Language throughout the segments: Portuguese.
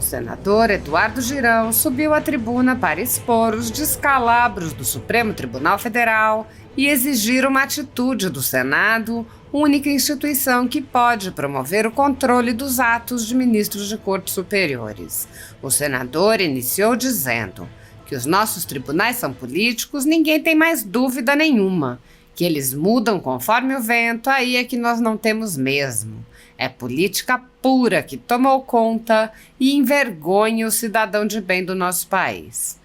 senador Eduardo Girão subiu à tribuna para expor os descalabros do Supremo Tribunal Federal e exigir uma atitude do Senado, única instituição que pode promover o controle dos atos de ministros de cortes superiores. O senador iniciou dizendo que os nossos tribunais são políticos, ninguém tem mais dúvida nenhuma. Que eles mudam conforme o vento, aí é que nós não temos mesmo. É política pura que tomou conta e envergonha o cidadão de bem do nosso país.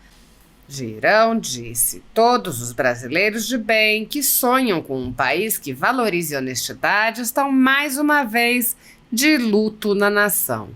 Girão disse: todos os brasileiros de bem que sonham com um país que valorize a honestidade estão mais uma vez de luto na nação.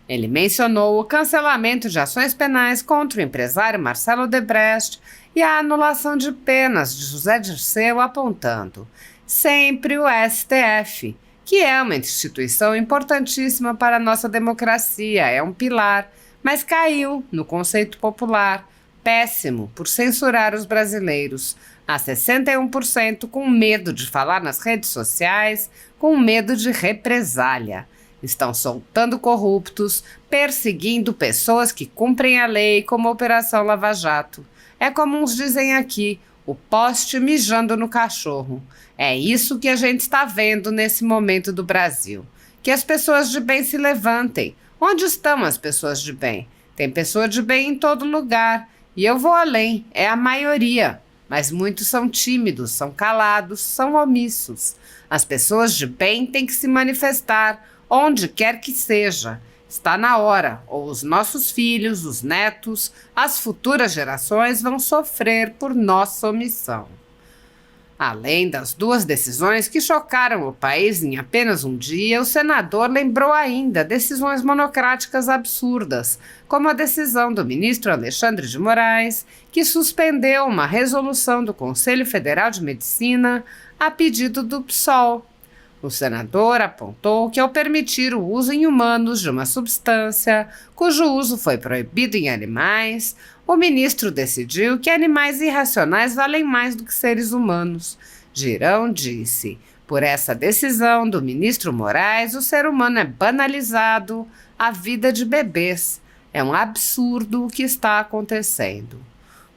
Ele mencionou o cancelamento de ações penais contra o empresário Marcelo Odebrecht e a anulação de penas de José Dirceu, apontando sempre o STF, que é uma instituição importantíssima para a nossa democracia, é um pilar, mas caiu no conceito popular, péssimo por censurar os brasileiros, a 61% com medo de falar nas redes sociais, com medo de represália. Estão soltando corruptos, perseguindo pessoas que cumprem a lei, como a Operação Lava Jato. É como uns dizem aqui, o poste mijando no cachorro. É isso que a gente está vendo nesse momento do Brasil. Que as pessoas de bem se levantem. Onde estão as pessoas de bem? Tem pessoa de bem em todo lugar. E eu vou além, é a maioria. Mas muitos são tímidos, são calados, são omissos. As pessoas de bem têm que se manifestar, onde quer que seja. Está na hora, ou os nossos filhos, os netos, as futuras gerações vão sofrer por nossa omissão. Além das duas decisões que chocaram o país em apenas um dia, o senador lembrou ainda decisões monocráticas absurdas, como a decisão do ministro Alexandre de Moraes, que suspendeu uma resolução do Conselho Federal de Medicina a pedido do PSOL. O senador apontou que, ao permitir o uso em humanos de uma substância cujo uso foi proibido em animais, o ministro decidiu que animais irracionais valem mais do que seres humanos. Girão disse: por essa decisão do ministro Moraes, o ser humano é banalizado, a vida de bebês. É um absurdo o que está acontecendo.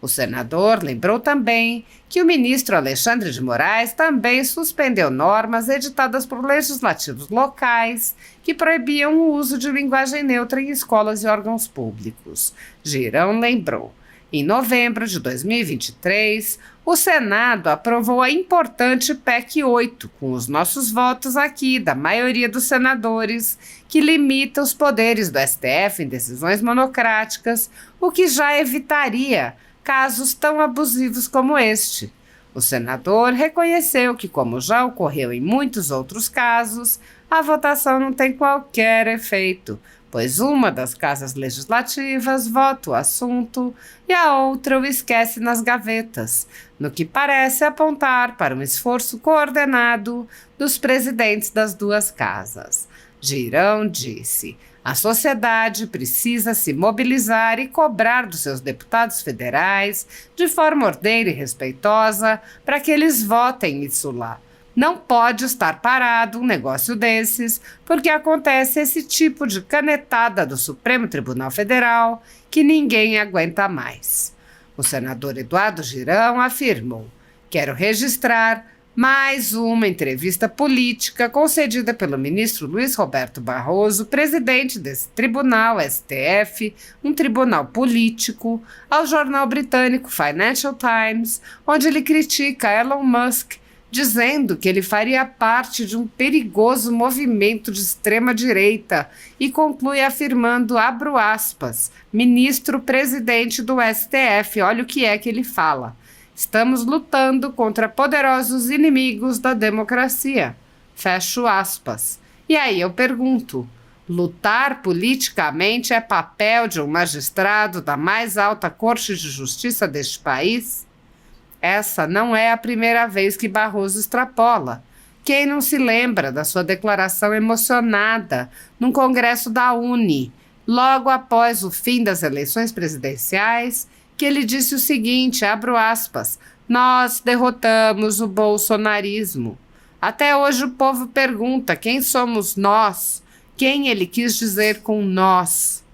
O senador lembrou também que o ministro Alexandre de Moraes também suspendeu normas editadas por legislativos locais que proibiam o uso de linguagem neutra em escolas e órgãos públicos. Girão lembrou. Em novembro de 2023, o Senado aprovou a importante PEC 8, com os nossos votos aqui, da maioria dos senadores, que limita os poderes do STF em decisões monocráticas, o que já evitaria casos tão abusivos como este. O senador reconheceu que, como já ocorreu em muitos outros casos, a votação não tem qualquer efeito, pois uma das casas legislativas vota o assunto e a outra o esquece nas gavetas, no que parece apontar para um esforço coordenado dos presidentes das duas casas. Girão disse: a sociedade precisa se mobilizar e cobrar dos seus deputados federais, de forma ordeira e respeitosa, para que eles votem isso lá. Não pode estar parado um negócio desses, porque acontece esse tipo de canetada do Supremo Tribunal Federal que ninguém aguenta mais. O senador Eduardo Girão afirmou: quero registrar mais uma entrevista política concedida pelo ministro Luiz Roberto Barroso, presidente desse tribunal, STF, um tribunal político, ao jornal britânico Financial Times, onde ele critica Elon Musk, dizendo que ele faria parte de um perigoso movimento de extrema-direita e conclui afirmando, abro aspas, ministro-presidente do STF, olha o que é que ele fala: estamos lutando contra poderosos inimigos da democracia. Fecho aspas. E aí eu pergunto, lutar politicamente é papel de um magistrado da mais alta corte de justiça deste país? Essa não é a primeira vez que Barroso extrapola. Quem não se lembra da sua declaração emocionada num congresso da UNE, logo após o fim das eleições presidenciais, que ele disse o seguinte, abro aspas, nós derrotamos o bolsonarismo. Até hoje o povo pergunta quem somos nós, quem ele quis dizer com nós.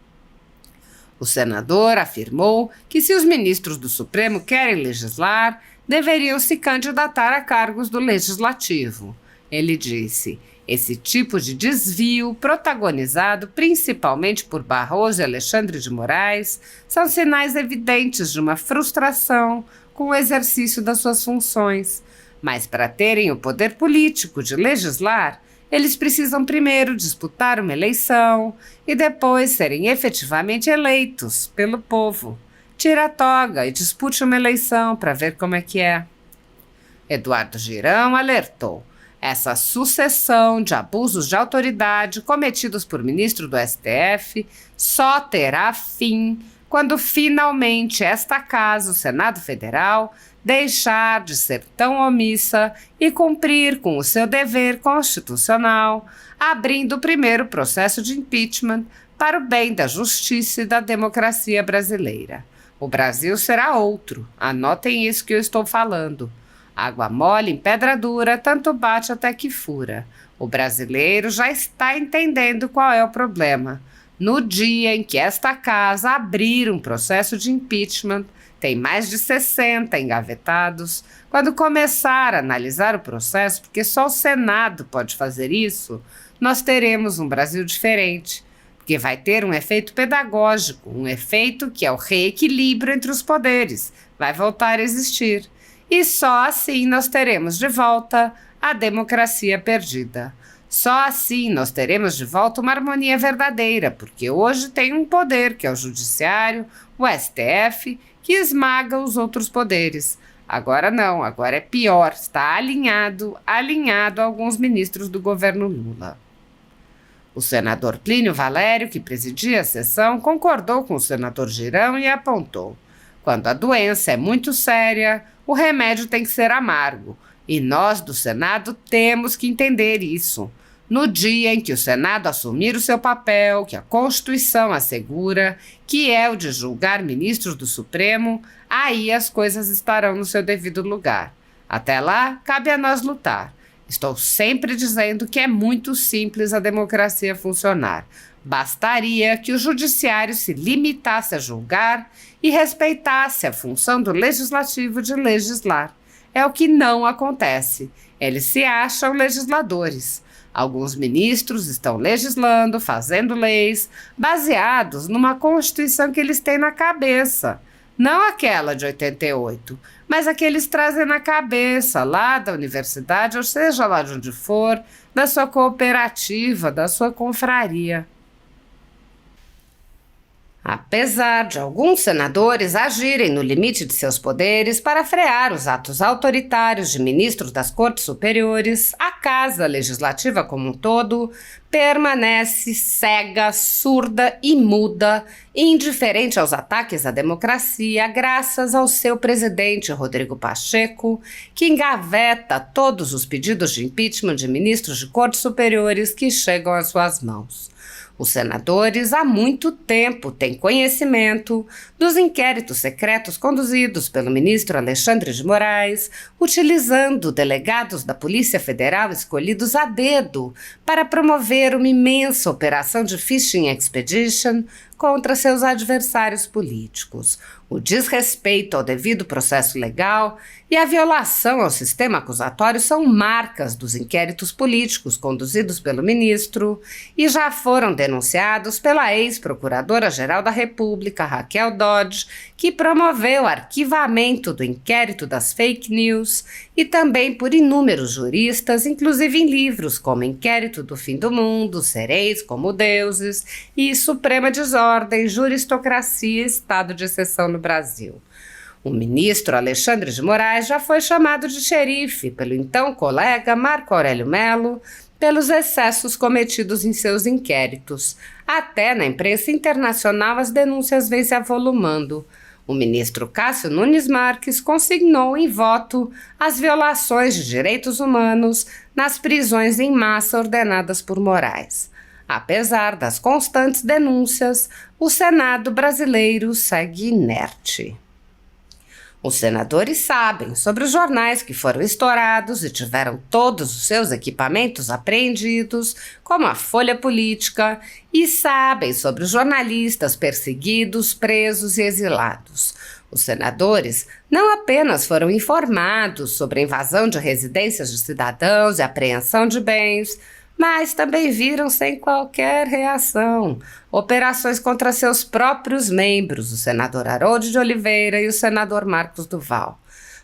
O senador afirmou que se os ministros do Supremo querem legislar, deveriam se candidatar a cargos do Legislativo. Ele disse: esse tipo de desvio, protagonizado principalmente por Barroso e Alexandre de Moraes, são sinais evidentes de uma frustração com o exercício das suas funções. Mas para terem o poder político de legislar, eles precisam primeiro disputar uma eleição e depois serem efetivamente eleitos pelo povo. Tire a toga e dispute uma eleição para ver como é que é. Eduardo Girão alertou: essa sucessão de abusos de autoridade cometidos por ministro do STF só terá fim quando finalmente esta casa, o Senado Federal, deixar de ser tão omissa e cumprir com o seu dever constitucional, abrindo o primeiro processo de impeachment para o bem da justiça e da democracia brasileira. O Brasil será outro, anotem isso que eu estou falando. Água mole em pedra dura, tanto bate até que fura. O brasileiro já está entendendo qual é o problema. No dia em que esta casa abrir um processo de impeachment, tem mais de 60 engavetados. Quando começar a analisar o processo, porque só o Senado pode fazer isso, nós teremos um Brasil diferente, porque vai ter um efeito pedagógico, um efeito que é o reequilíbrio entre os poderes, vai voltar a existir. E só assim nós teremos de volta a democracia perdida. Só assim nós teremos de volta uma harmonia verdadeira, porque hoje tem um poder, que é o judiciário, o STF, que esmaga os outros poderes. Agora não, agora é pior, está alinhado a alguns ministros do governo Lula. O senador Plínio Valério, que presidia a sessão, concordou com o senador Girão e apontou: quando a doença é muito séria, o remédio tem que ser amargo, e nós do Senado temos que entender isso. No dia em que o Senado assumir o seu papel, que a Constituição assegura, que é o de julgar ministros do Supremo, aí as coisas estarão no seu devido lugar. Até lá, cabe a nós lutar. Estou sempre dizendo que é muito simples a democracia funcionar. Bastaria que o judiciário se limitasse a julgar e respeitasse a função do legislativo de legislar. É o que não acontece. Eles se acham legisladores. Alguns ministros estão legislando, fazendo leis, baseados numa Constituição que eles têm na cabeça. Não aquela de 88, mas a que eles trazem na cabeça, lá da universidade, ou seja lá de onde for, da sua cooperativa, da sua confraria. Apesar de alguns senadores agirem no limite de seus poderes para frear os atos autoritários de ministros das Cortes Superiores, a Casa Legislativa como um todo permanece cega, surda e muda, indiferente aos ataques à democracia, graças ao seu presidente Rodrigo Pacheco, que engaveta todos os pedidos de impeachment de ministros de Cortes Superiores que chegam às suas mãos. Os senadores há muito tempo têm conhecimento dos inquéritos secretos conduzidos pelo ministro Alexandre de Moraes, utilizando delegados da Polícia Federal escolhidos a dedo para promover uma imensa operação de fishing expedition contra seus adversários políticos. O desrespeito ao devido processo legal e a violação ao sistema acusatório são marcas dos inquéritos políticos conduzidos pelo ministro e já foram denunciados pela ex-procuradora-geral da República, Raquel Dodge, que promoveu o arquivamento do inquérito das fake news, e também por inúmeros juristas, inclusive em livros como Inquérito do Fim do Mundo, Sereis como Deuses e Suprema Desordem, Juristocracia e Estado de Exceção no Brasil. O ministro Alexandre de Moraes já foi chamado de xerife pelo então colega Marco Aurélio Mello pelos excessos cometidos em seus inquéritos. Até na imprensa internacional as denúncias vêm se avolumando. O ministro Cássio Nunes Marques consignou em voto as violações de direitos humanos nas prisões em massa ordenadas por Moraes. Apesar das constantes denúncias, o Senado brasileiro segue inerte. Os senadores sabem sobre os jornais que foram estourados e tiveram todos os seus equipamentos apreendidos, como a Folha Política, e sabem sobre os jornalistas perseguidos, presos e exilados. Os senadores não apenas foram informados sobre a invasão de residências de cidadãos e apreensão de bens, mas também viram sem qualquer reação operações contra seus próprios membros, o senador Harold de Oliveira e o senador Marcos Duval.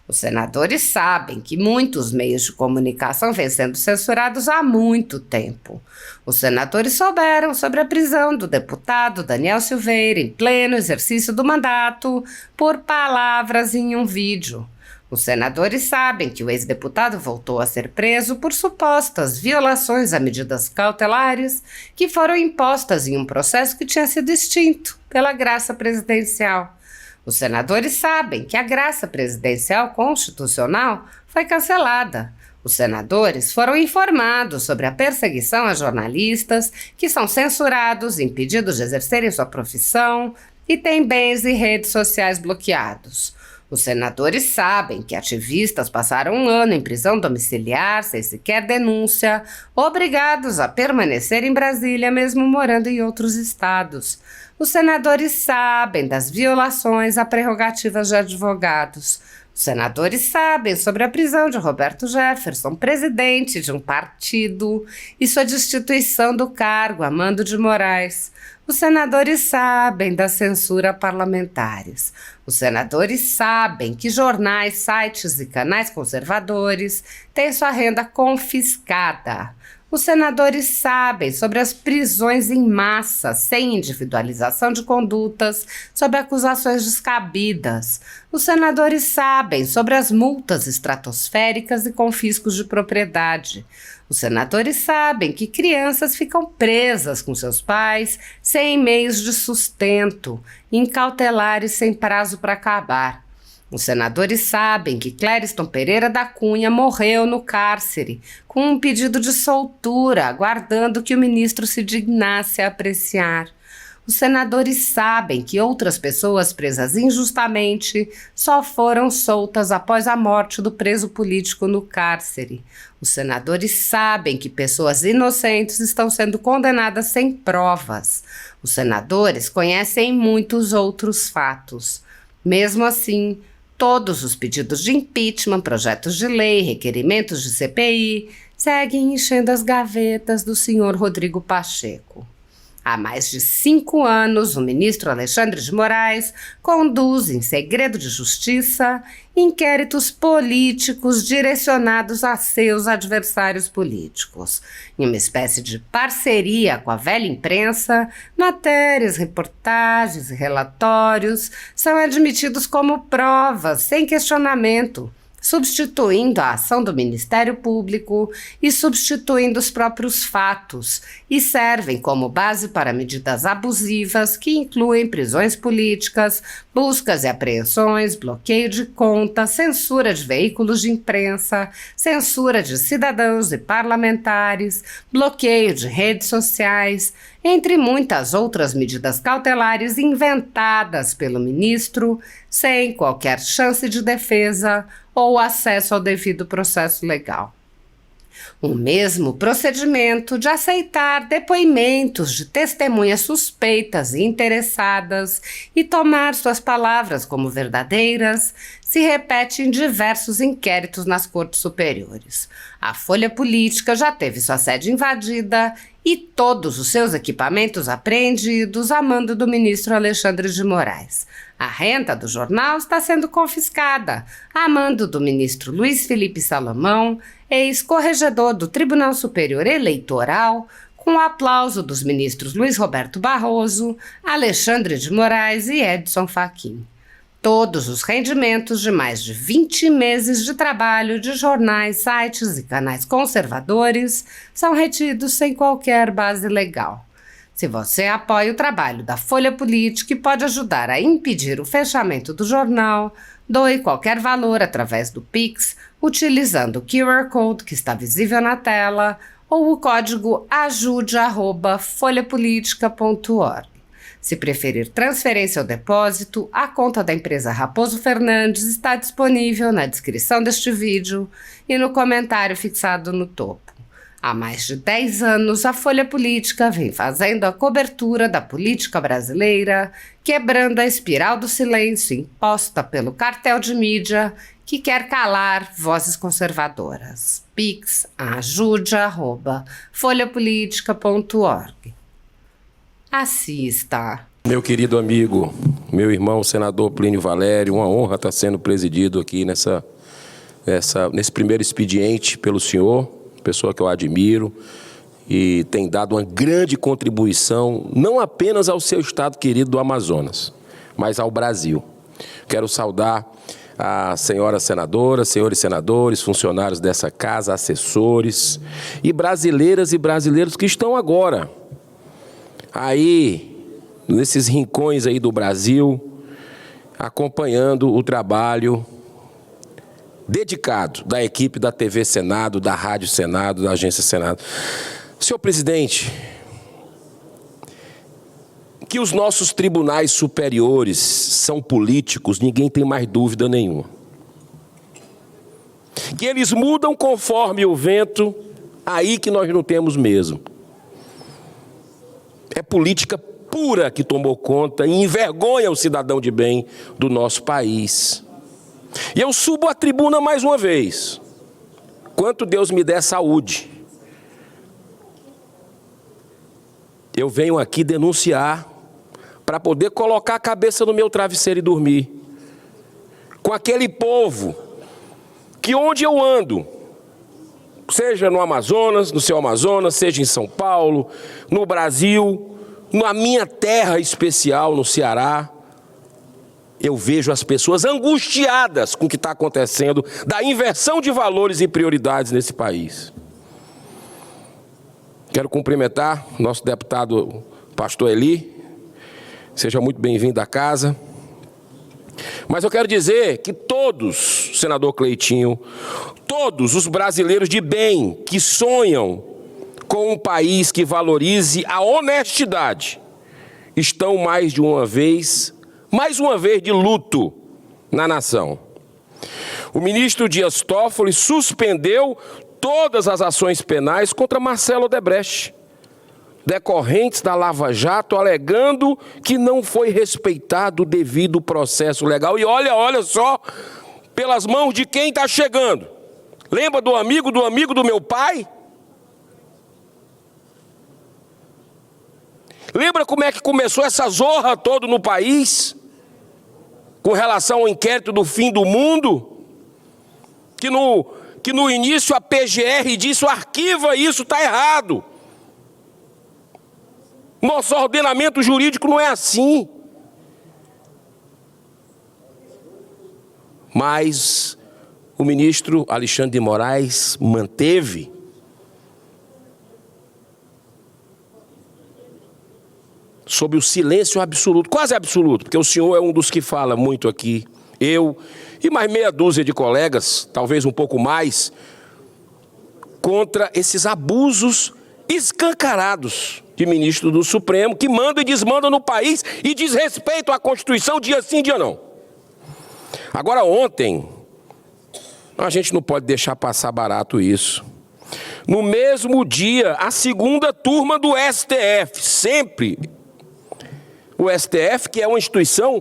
Os senadores sabem que muitos meios de comunicação vêm sendo censurados há muito tempo. Os senadores souberam sobre a prisão do deputado Daniel Silveira em pleno exercício do mandato por palavras em um vídeo. Os senadores sabem que o ex-deputado voltou a ser preso por supostas violações a medidas cautelares que foram impostas em um processo que tinha sido extinto pela graça presidencial. Os senadores sabem que a graça presidencial constitucional foi cancelada. Os senadores foram informados sobre a perseguição a jornalistas que são censurados, impedidos de exercerem sua profissão e têm bens e redes sociais bloqueados. Os senadores sabem que ativistas passaram um ano em prisão domiciliar, sem sequer denúncia, obrigados a permanecer em Brasília, mesmo morando em outros estados. Os senadores sabem das violações a prerrogativas de advogados. Os senadores sabem sobre a prisão de Roberto Jefferson, presidente de um partido, e sua destituição do cargo a mando de Moraes. Os senadores sabem da censura a parlamentares. Os senadores sabem que jornais, sites e canais conservadores têm sua renda confiscada. Os senadores sabem sobre as prisões em massa, sem individualização de condutas, sob acusações descabidas. Os senadores sabem sobre as multas estratosféricas e confiscos de propriedade. Os senadores sabem que crianças ficam presas com seus pais, sem meios de sustento, incautelares sem prazo para acabar. Os senadores sabem que Clériston Pereira da Cunha morreu no cárcere, com um pedido de soltura, aguardando que o ministro se dignasse a apreciar. Os senadores sabem que outras pessoas presas injustamente só foram soltas após a morte do preso político no cárcere. Os senadores sabem que pessoas inocentes estão sendo condenadas sem provas. Os senadores conhecem muitos outros fatos. Mesmo assim, todos os pedidos de impeachment, projetos de lei, requerimentos de CPI seguem enchendo as gavetas do senhor Rodrigo Pacheco. Há mais de 5 anos, o ministro Alexandre de Moraes conduz, em segredo de justiça, inquéritos políticos direcionados a seus adversários políticos. Em uma espécie de parceria com a velha imprensa, matérias, reportagens e relatórios são admitidos como provas, sem questionamento, substituindo a ação do Ministério Público e substituindo os próprios fatos, e servem como base para medidas abusivas que incluem prisões políticas, buscas e apreensões, bloqueio de contas, censura de veículos de imprensa, censura de cidadãos e parlamentares, bloqueio de redes sociais, entre muitas outras medidas cautelares inventadas pelo ministro, sem qualquer chance de defesa ou acesso ao devido processo legal. O mesmo procedimento de aceitar depoimentos de testemunhas suspeitas e interessadas e tomar suas palavras como verdadeiras se repete em diversos inquéritos nas cortes superiores. A Folha Política já teve sua sede invadida e todos os seus equipamentos apreendidos a mando do ministro Alexandre de Moraes. A renda do jornal está sendo confiscada a mando do ministro Luiz Felipe Salomão, ex-corregedor do Tribunal Superior Eleitoral, com o aplauso dos ministros Luiz Roberto Barroso, Alexandre de Moraes e Edson Fachin. Todos os rendimentos de mais de 20 meses de trabalho de jornais, sites e canais conservadores são retidos sem qualquer base legal. Se você apoia o trabalho da Folha Política e pode ajudar a impedir o fechamento do jornal, doe qualquer valor através do Pix, utilizando o QR Code que está visível na tela ou o código ajude@folhapolitica.org. Se preferir transferência ou depósito, a conta da empresa Raposo Fernandes está disponível na descrição deste vídeo e no comentário fixado no topo. Há mais de 10 anos, a Folha Política vem fazendo a cobertura da política brasileira, quebrando a espiral do silêncio imposta pelo cartel de mídia que quer calar vozes conservadoras. Pix, ajude@folhapolitica.org. Assista. Meu querido amigo, meu irmão, senador Plínio Valério, uma honra estar sendo presidido aqui nesse primeiro expediente pelo senhor, pessoa que eu admiro e tem dado uma grande contribuição, não apenas ao seu estado querido do Amazonas, mas ao Brasil. Quero saudar a senhora senadora, senhores senadores, funcionários dessa casa, assessores e brasileiras e brasileiros que estão agora aí, nesses rincões aí do Brasil, acompanhando o trabalho dedicado da equipe da TV Senado, da Rádio Senado, da Agência Senado. Senhor presidente, que os nossos tribunais superiores são políticos, ninguém tem mais dúvida nenhuma. Que eles mudam conforme o vento, aí que nós não temos mesmo. É política pura que tomou conta e envergonha o cidadão de bem do nosso país. E eu subo à tribuna mais uma vez, quanto Deus me der saúde. Eu venho aqui denunciar para poder colocar a cabeça no meu travesseiro e dormir. Com aquele povo que onde eu ando, seja no Amazonas, no seu Amazonas, seja em São Paulo, no Brasil, na minha terra especial, no Ceará, eu vejo as pessoas angustiadas com o que está acontecendo, da inversão de valores e prioridades nesse país. Quero cumprimentar nosso deputado pastor Eli, seja muito bem-vindo à casa. Mas eu quero dizer que todos, senador Cleitinho, todos os brasileiros de bem que sonham com um país que valorize a honestidade, estão mais uma vez de luto na nação. O ministro Dias Toffoli suspendeu todas as ações penais contra Marcelo Odebrecht, decorrentes da Lava Jato, alegando que não foi respeitado o devido processo legal. E olha só, pelas mãos de quem está chegando. Lembra do amigo do meu pai? Lembra como é que começou essa zorra toda no país? Com relação ao inquérito do fim do mundo? Que no início a PGR disse, arquiva isso, está errado. Nosso ordenamento jurídico não é assim. Mas o ministro Alexandre de Moraes manteve sob o silêncio absoluto, quase absoluto, porque o senhor é um dos que fala muito aqui, eu e mais meia dúzia de colegas, talvez um pouco mais, contra esses abusos escancarados de ministro do Supremo, que manda e desmanda no país e diz respeito à Constituição dia sim, dia não. Agora ontem, a gente não pode deixar passar barato isso. No mesmo dia, a segunda turma do STF, sempre o STF, que é uma instituição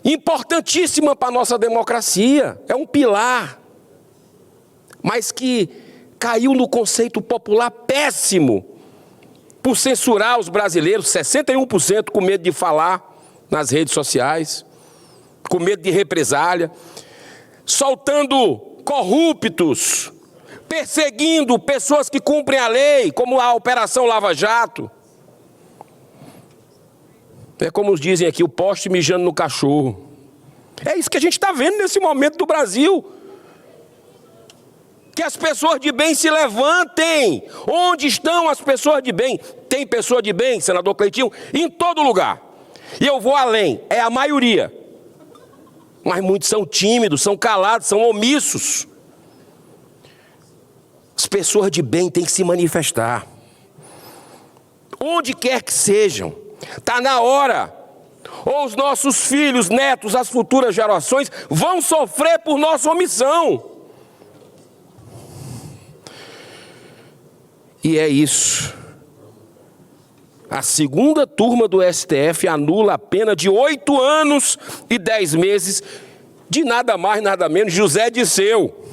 importantíssima para a nossa democracia, é um pilar, mas que caiu no conceito popular péssimo, por censurar os brasileiros, 61% com medo de falar nas redes sociais, com medo de represália, soltando corruptos, perseguindo pessoas que cumprem a lei, como a Operação Lava Jato. É como dizem aqui, o poste mijando no cachorro. É isso que a gente está vendo nesse momento do Brasil. Que as pessoas de bem se levantem. Onde estão as pessoas de bem? Tem pessoa de bem, senador Cleitinho, em todo lugar. E eu vou além, é a maioria. Mas muitos são tímidos, são calados, são omissos. As pessoas de bem têm que se manifestar. Onde quer que sejam. Está na hora. Ou os nossos filhos, netos, as futuras gerações vão sofrer por nossa omissão. E é isso. A segunda turma do STF anula a pena de 8 anos e 10 meses de nada mais, nada menos, José Disseu,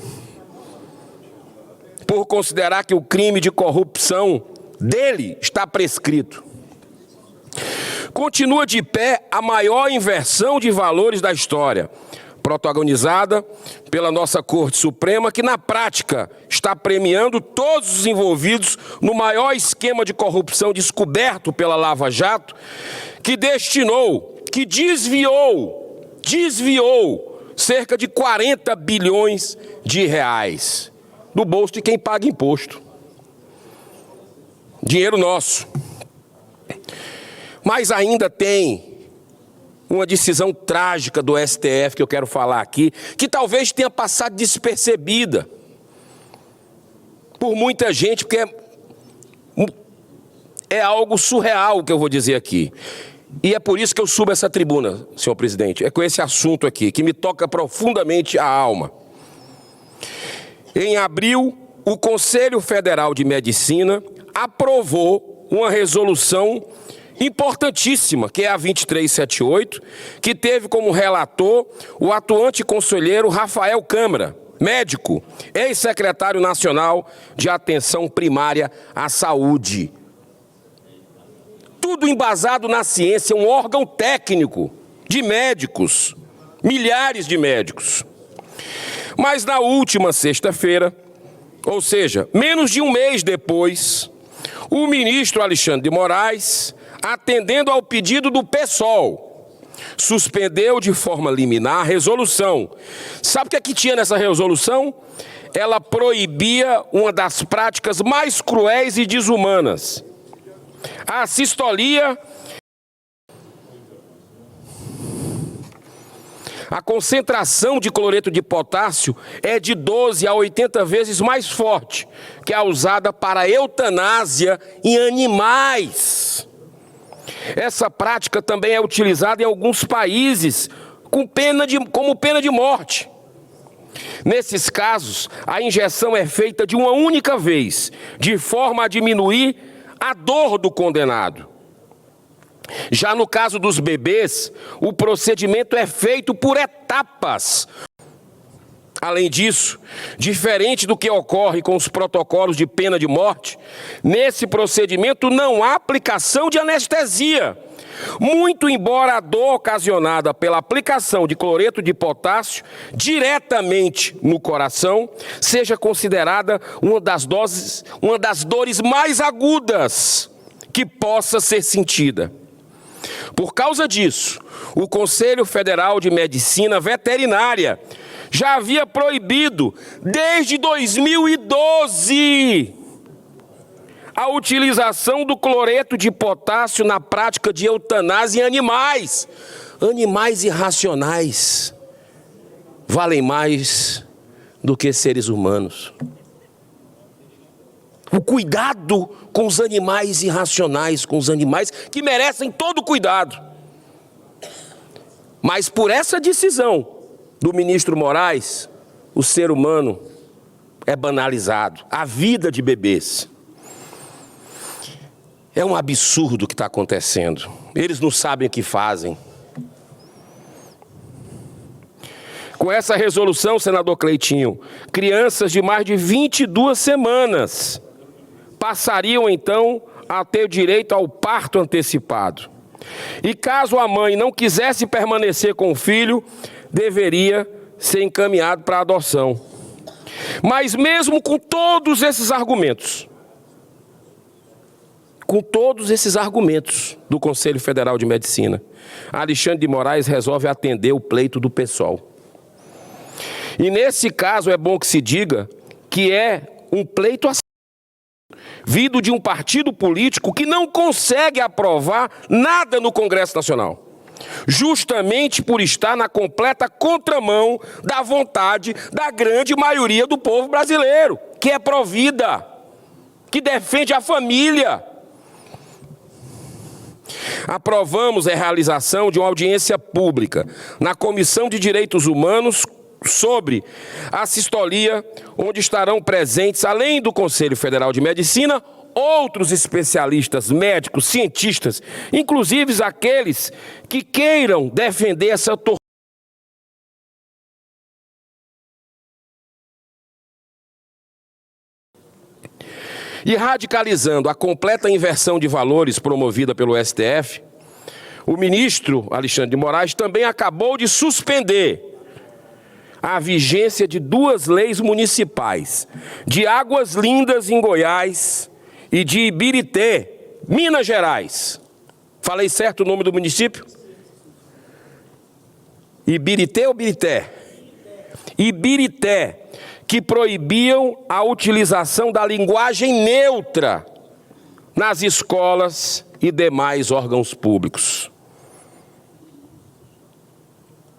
por considerar que o crime de corrupção dele está prescrito. Continua de pé a maior inversão de valores da história, protagonizada pela nossa Corte Suprema, que na prática está premiando todos os envolvidos no maior esquema de corrupção descoberto pela Lava Jato, que desviou cerca de 40 bilhões de reais do bolso de quem paga imposto. Dinheiro nosso. Mas ainda tem uma decisão trágica do STF que eu quero falar aqui, que talvez tenha passado despercebida por muita gente, porque é algo surreal o que eu vou dizer aqui. E é por isso que eu subo essa tribuna, senhor presidente. É com esse assunto aqui, que me toca profundamente a alma. Em abril, o Conselho Federal de Medicina aprovou uma resolução importantíssima, que é a 2378, que teve como relator o atuante conselheiro Rafael Câmara, médico, ex-secretário nacional de Atenção Primária à Saúde. Tudo embasado na ciência, um órgão técnico de médicos, milhares de médicos. Mas na última sexta-feira, ou seja, menos de um mês depois, o ministro Alexandre de Moraes, atendendo ao pedido do PSOL, suspendeu de forma liminar a resolução. Sabe o que é que tinha nessa resolução? Ela proibia uma das práticas mais cruéis e desumanas: a sistolia. A concentração de cloreto de potássio é de 12 a 80 vezes mais forte que a usada para eutanásia em animais. Essa prática também é utilizada em alguns países como pena de morte. Nesses casos, a injeção é feita de uma única vez, de forma a diminuir a dor do condenado. Já no caso dos bebês, o procedimento é feito por etapas. Além disso, diferente do que ocorre com os protocolos de pena de morte, nesse procedimento não há aplicação de anestesia. Muito embora a dor ocasionada pela aplicação de cloreto de potássio diretamente no coração seja considerada uma das dores mais agudas que possa ser sentida. Por causa disso, o Conselho Federal de Medicina Veterinária já havia proibido, desde 2012, a utilização do cloreto de potássio na prática de eutanásia em animais. Animais irracionais valem mais do que seres humanos. O cuidado com os animais irracionais, com os animais que merecem todo cuidado. Mas por essa decisão do ministro Moraes, o ser humano é banalizado. A vida de bebês. É um absurdo o que está acontecendo. Eles não sabem o que fazem. Com essa resolução, senador Cleitinho, crianças de mais de 22 semanas passariam, então, a ter direito ao parto antecipado. E caso a mãe não quisesse permanecer com o filho, deveria ser encaminhado para a adoção. Mas mesmo com todos esses argumentos, do Conselho Federal de Medicina, Alexandre de Moraes resolve atender o pleito do PSOL. E nesse caso é bom que se diga que é um pleito vindo de um partido político que não consegue aprovar nada no Congresso Nacional, justamente por estar na completa contramão da vontade da grande maioria do povo brasileiro, que é pró-vida, que defende a família. aprovamos a realização de uma audiência pública na Comissão de Direitos Humanos sobre a sistolia, onde estarão presentes, além do Conselho Federal de Medicina, outros especialistas, médicos, cientistas, inclusive aqueles que queiram defender essa tortura. E radicalizando a completa inversão de valores promovida pelo STF, o ministro Alexandre de Moraes também acabou de suspender a vigência de 2 leis municipais, de Águas Lindas, em Goiás, e de Ibirité, Minas Gerais. Falei certo o nome do município? Ibirité ou Birité? Ibirité, que proibiam a utilização da linguagem neutra nas escolas e demais órgãos públicos.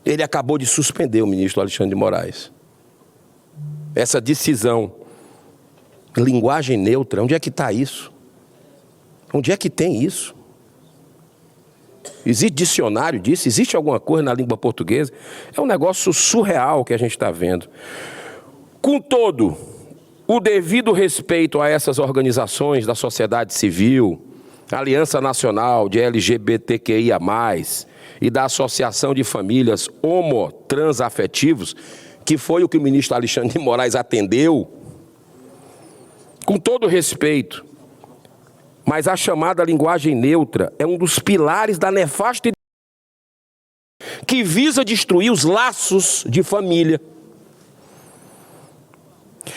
Ele acabou de suspender, o ministro Alexandre de Moraes, essa decisão. Linguagem neutra, onde é que está isso? Onde é que tem isso? Existe dicionário disso? Existe alguma coisa na língua portuguesa? É um negócio surreal que a gente está vendo. Com todo o devido respeito a essas organizações da sociedade civil, Aliança Nacional de LGBTQIA+, e da Associação de Famílias Homo-Transafetivos, que foi o que o ministro Alexandre de Moraes atendeu, com todo respeito, mas a chamada linguagem neutra é um dos pilares da nefasta ideologia que visa destruir os laços de família.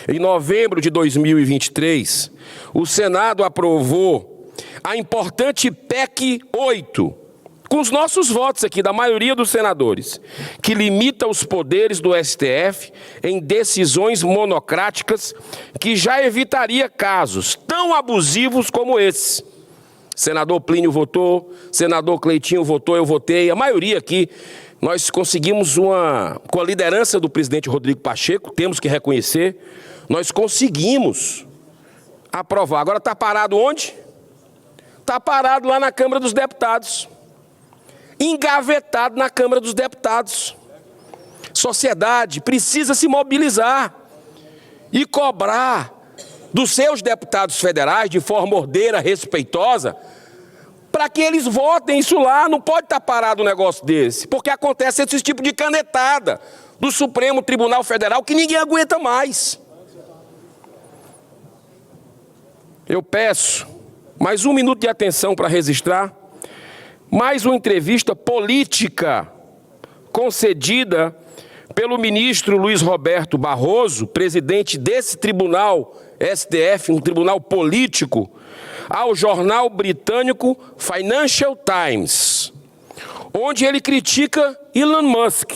Em novembro de 2023, o Senado aprovou a importante PEC 8, com os nossos votos aqui, da maioria dos senadores, que limita os poderes do STF em decisões monocráticas, que já evitaria casos tão abusivos como esse. Senador Plínio votou, senador Cleitinho votou, eu votei, a maioria aqui. Nós conseguimos com a liderança do presidente Rodrigo Pacheco, temos que reconhecer, nós conseguimos aprovar. Agora está parado onde? Está parado lá na Câmara dos Deputados. Engavetado na Câmara dos Deputados. Sociedade precisa se mobilizar e cobrar dos seus deputados federais, de forma ordeira, respeitosa, para que eles votem isso lá. Não pode estar parado um negócio desse, porque acontece esse tipo de canetada do Supremo Tribunal Federal que ninguém aguenta mais. Eu peço mais 1 minuto de atenção para registrar mais uma entrevista política concedida pelo ministro Luiz Roberto Barroso, presidente desse tribunal STF, um tribunal político, ao jornal britânico Financial Times, onde ele critica Elon Musk,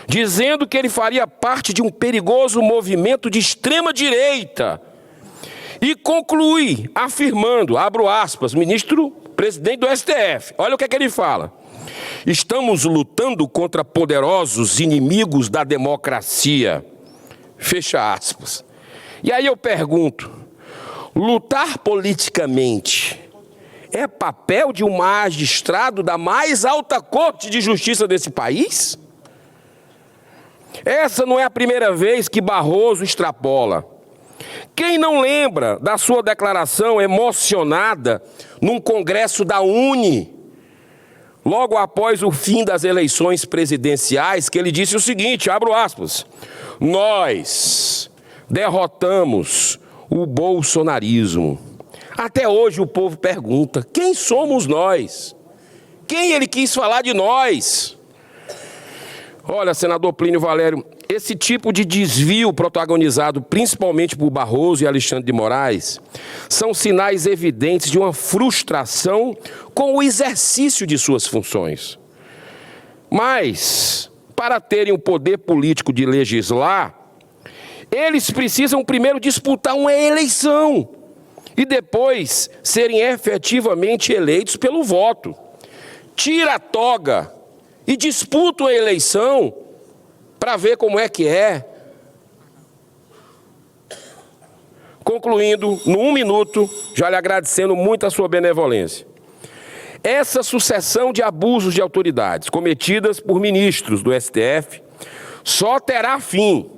dizendo que ele faria parte de um perigoso movimento de extrema-direita, e conclui afirmando, abro aspas, presidente do STF, olha o que é que ele fala: estamos lutando contra poderosos inimigos da democracia, fecha aspas. E aí eu pergunto, lutar politicamente é papel de um magistrado da mais alta corte de justiça desse país? Essa não é a primeira vez que Barroso extrapola. Quem não lembra da sua declaração emocionada num congresso da UNE, logo após o fim das eleições presidenciais, que ele disse o seguinte, abro aspas: nós derrotamos o bolsonarismo. Até hoje o povo pergunta, quem somos nós? Quem ele quis falar de nós? Olha, senador Plínio Valério, esse tipo de desvio protagonizado principalmente por Barroso e Alexandre de Moraes são sinais evidentes de uma frustração com o exercício de suas funções. Mas, para terem o poder político de legislar, eles precisam primeiro disputar uma eleição e depois serem efetivamente eleitos pelo voto. Tira a toga e disputa a eleição para ver como é que é. Concluindo, no 1 minuto, já lhe agradecendo muito a sua benevolência. essa sucessão de abusos de autoridades cometidas por ministros do STF só terá fim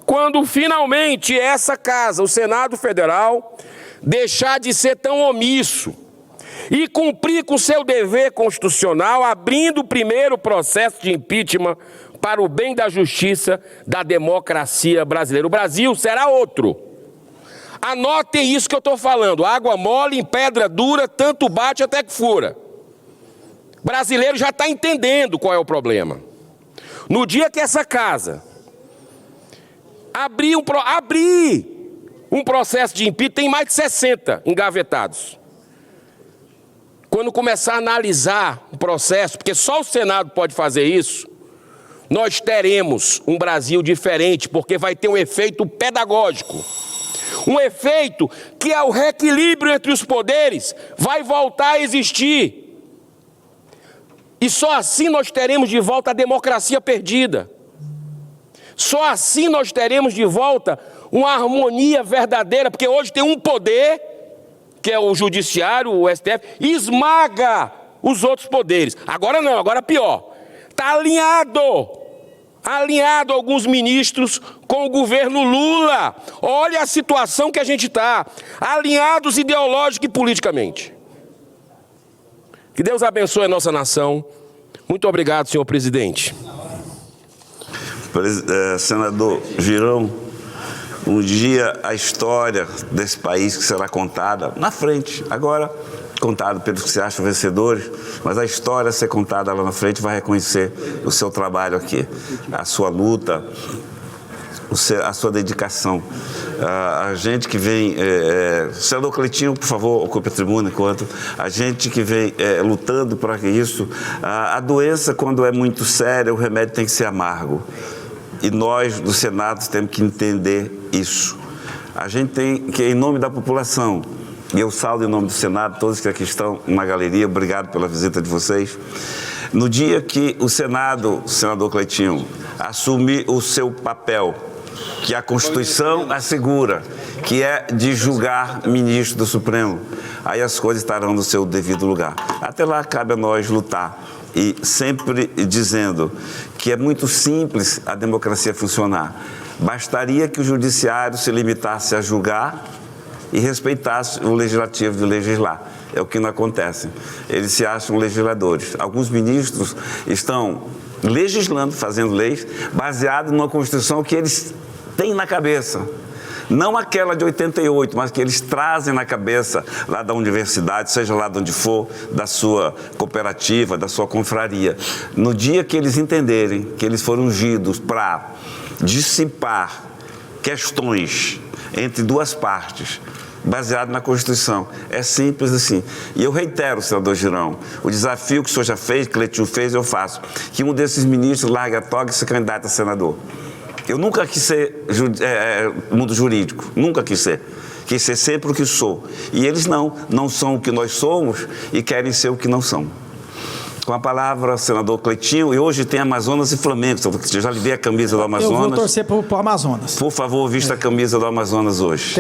quando finalmente essa casa, o Senado Federal, deixar de ser tão omisso e cumprir com seu dever constitucional, abrindo o primeiro processo de impeachment para o bem da justiça, da democracia brasileira. O Brasil será outro. Anotem isso que eu estou falando. Água mole em pedra dura, tanto bate até que fura. O brasileiro já está entendendo qual é o problema. No dia que essa casa abrir um processo de impeachment, tem mais de 60 engavetados. Quando começar a analisar o processo, porque só o Senado pode fazer isso, nós teremos um Brasil diferente, porque vai ter um efeito pedagógico. Um efeito que é o reequilíbrio entre os poderes vai voltar a existir. E só assim nós teremos de volta a democracia perdida. Só assim nós teremos de volta uma harmonia verdadeira, porque hoje tem um poder, que é o judiciário, o STF, e esmaga os outros poderes. Agora não, agora pior. Está alinhado alguns ministros com o governo Lula. Olha a situação que a gente está, alinhados ideológica e politicamente. Que Deus abençoe a nossa nação. Muito obrigado, senhor presidente. Senador Girão, um dia a história desse país que será contada na frente, agora contada pelos que se acham vencedores, mas a história a ser contada lá na frente vai reconhecer o seu trabalho aqui, a sua luta, a sua dedicação. A gente que vem... Senador Cleitinho, por favor, ocupe a tribuna enquanto... A gente que vem lutando para isso... A doença, quando é muito séria, o remédio tem que ser amargo. E nós, do Senado, temos que entender isso. A gente tem que, em nome da população, e eu saldo em nome do Senado, todos que aqui estão na galeria, obrigado pela visita de vocês. No dia que o Senado, senador Cleitinho, assumir o seu papel, que a Constituição assegura, que é de julgar ministro do Supremo, aí as coisas estarão no seu devido lugar. Até lá cabe a nós lutar. E sempre dizendo que é muito simples a democracia funcionar. Bastaria que o judiciário se limitasse a julgar e respeitasse o legislativo de legislar. É o que não acontece. Eles se acham legisladores. Alguns ministros estão legislando, fazendo leis, baseado numa Constituição que eles têm na cabeça. Não aquela de 88, mas que eles trazem na cabeça lá da universidade, seja lá de onde for, da sua cooperativa, da sua confraria. No dia que eles entenderem que eles foram ungidos para dissipar questões entre duas partes, baseado na Constituição. É simples assim. E eu reitero, senador Girão, o desafio que o senhor já fez, que o Cleitinho fez, eu faço. Que um desses ministros largue a toga e se candidate a senador. Eu nunca quis ser mundo jurídico, nunca quis ser. Quis ser sempre o que sou. E eles não são o que nós somos e querem ser o que não são. Com a palavra, senador Cleitinho, e hoje tem Amazonas e Flamengo. Eu já lhe dei a camisa do Amazonas. Eu vou torcer para o Amazonas. Por favor, vista a camisa do Amazonas hoje.